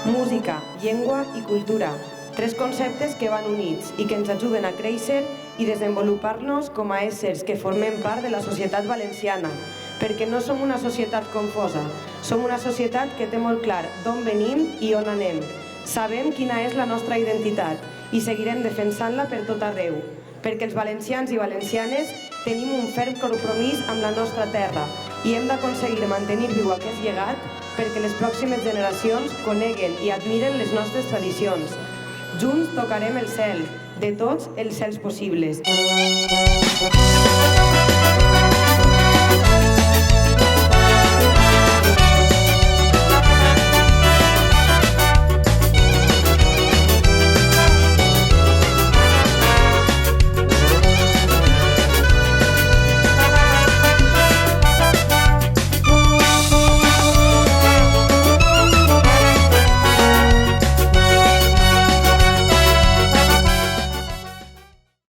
Música, llengua i cultura, tres conceptes que van units i que ens ajuden a créixer i desenvolupar-nos com a éssers que formem part de la societat valenciana, perquè no som una societat confosa, som una societat que té molt clar d'on venim i on anem. Sabem quina és la nostra identitat i seguirem defensant-la per tot arreu, perquè els valencians i valencianes tenim un ferm compromís amb la nostra terra i hem d'aconseguir mantenir viu aquest llegat perquè les pròximes generacions coneguen i admiren les nostres tradicions. Junts tocarem el cel, de tots els cels possibles.